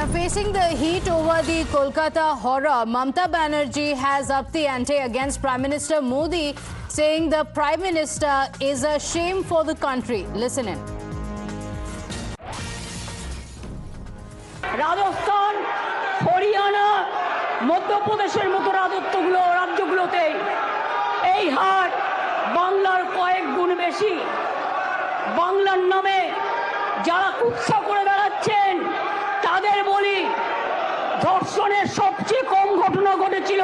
Now, facing the heat over the Kolkata horror, Mamata Banerjee has upped the ante against Prime Minister Modi, saying the Prime Minister is a shame for the country. Listen in. Rajasthan, Haryana, মধ্যপ্রদেশের মতো রাজ্যগুলোতে এই হার বাংলার কয়েক গুণ বেশি। বাংলার নামে যারা কুৎসা করে বেড়াচ্ছেন তাদের বলি, ধর্ষণের সবচেয়ে কম ঘটনা ঘটেছিল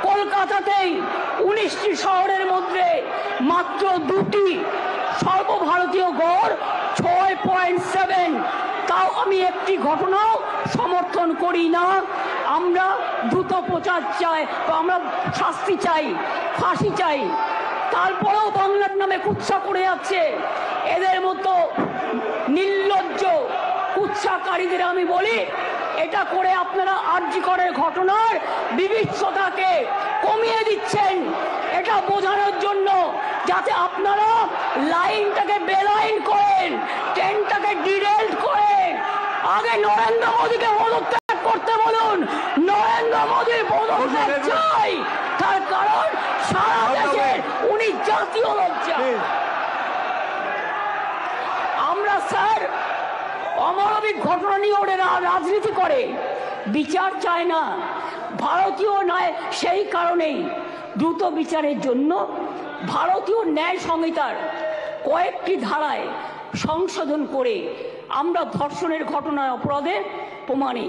কলকাতাতেই। 19টি শহরের মধ্যে মাত্র 2টি, সর্বভারতীয় গড় 6.7। তাও আমি একটি ঘটনাও সমর্থন করি না। আমরা দ্রুত প্রচার চাই, আমরা শাস্তি চাই, ফাঁসি চাই। তারপরেও বাংলার নামে কুৎসা করে যাচ্ছে এদের মতো নির্লজ্জ কুৎসাকারীদের আমি বলি, এটা করে আপনারা আরজিকরের ঘটনার বিভৎসতাকে কমিয়ে দিচ্ছেন, এটা বোঝানোর জন্য যাতে আপনারা লাইনটাকে বেলাইন করেন, ট্রেনটাকে ডিরেল্ট করেন। আগে নরেন্দ্র মোদীকে পদত্যাগ করতে বলুন, নরেন্দ্র মোদীর পদত্যাগ চাই, তার কারণ সারা দেশের উনি জাতীয় লজ্জা। আমরা স্যার অমানবিক ঘটনা নিয়ে ওরা রাজনীতি করে, বিচার চায় না, ভারতীয় নয়। সেই কারণেই দ্রুত বিচারের জন্য ভারতীয় ন্যায় সংহিতার কয়েকটি ধারায় সংশোধন করে আমরা ধর্ষণের ঘটনায় অপরাধের প্রমাণে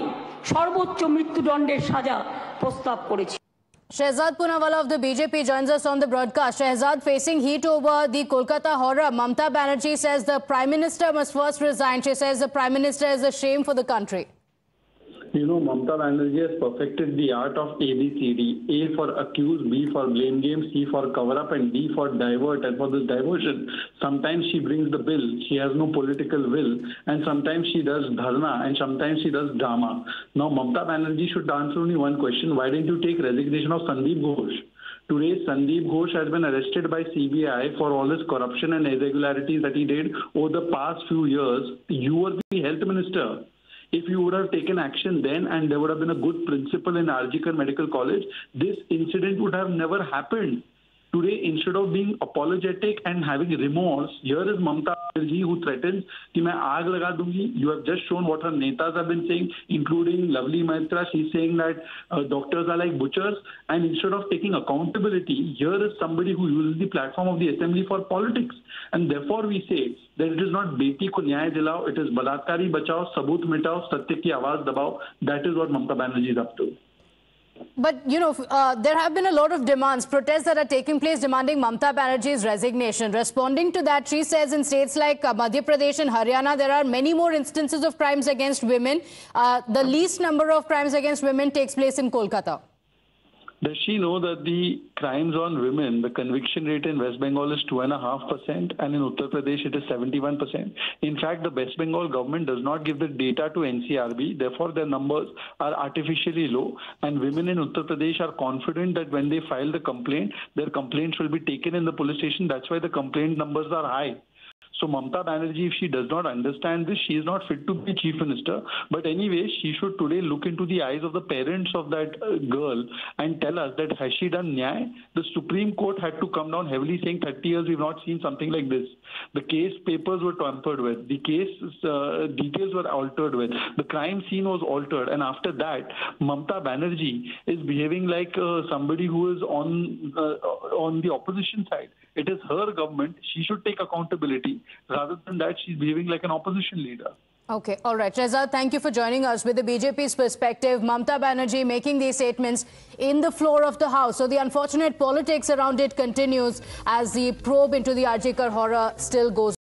সর্বোচ্চ মৃত্যুদণ্ডের সাজা প্রস্তাব করেছি। Shehzad Poonawalla of the BJP joins us on the broadcast. Shehzad, facing heat over the Kolkata horror, Mamata Banerjee says the Prime Minister must first resign. She says the Prime Minister is a shame for the country. You know, Mamata Banerjee has perfected the art of ABCD. A for accuse, B for blame game, C for cover up, and D for divert. And for this diversion, sometimes she brings the bill. She has no political will. And sometimes she does dharna, and sometimes she does drama. Now, Mamata Banerjee should answer only one question. Why didn't you take resignation of Sandeep Ghosh? Today, Sandeep Ghosh has been arrested by CBI for all his corruption and irregularities that he did over the past few years. You were the health minister. If you would have taken action then and there would have been a good principal in RGKar Medical College, this incident would have never happened. Today, instead of being apologetic and having remorse, here is Mamata Banerjee who threatens कि मैं आग लगा दूंगी. You have just shown what her netas have been saying, including Lovely Maitra. She's saying that doctors are like butchers. And instead of taking accountability, here is somebody who uses the platform of the assembly for politics. And therefore we say that it is not beti ko nyay dilao, it is balatkari bachao, sabut mitao, satya ki awaaz dabao. That is what Mamata Banerjee is up to. But, you know, there have been a lot of demands, protests that are taking place demanding Mamata Banerjee's resignation. Responding to that, she says in states like Madhya Pradesh and Haryana, there are many more instances of crimes against women. The least number of crimes against women takes place in Kolkata. Does she know that the crimes on women, the conviction rate in West Bengal is 2.5% and in Uttar Pradesh it is 71%? In fact, the West Bengal government does not give the data to NCRB. Therefore, their numbers are artificially low. And women in Uttar Pradesh are confident that when they file the complaint, their complaints will be taken in the police station. That's why the complaint numbers are high. So Mamata Banerjee, if she does not understand this, she is not fit to be chief minister. But anyway, she should today look into the eyes of the parents of that girl and tell us that has she done nyay? The Supreme Court had to come down heavily saying 30 years we've not seen something like this. The case papers were tampered with. The case details were altered with. The crime scene was altered. And after that, Mamata Banerjee is behaving like somebody who is on the opposition side. It is her government. She should take accountability. Rather than that, she's behaving like an opposition leader. Okay, all right. Shehzad, thank you for joining us. With the BJP's perspective, Mamata Banerjee making these statements in the floor of the House. So the unfortunate politics around it continues as the probe into the RGKar horror still goes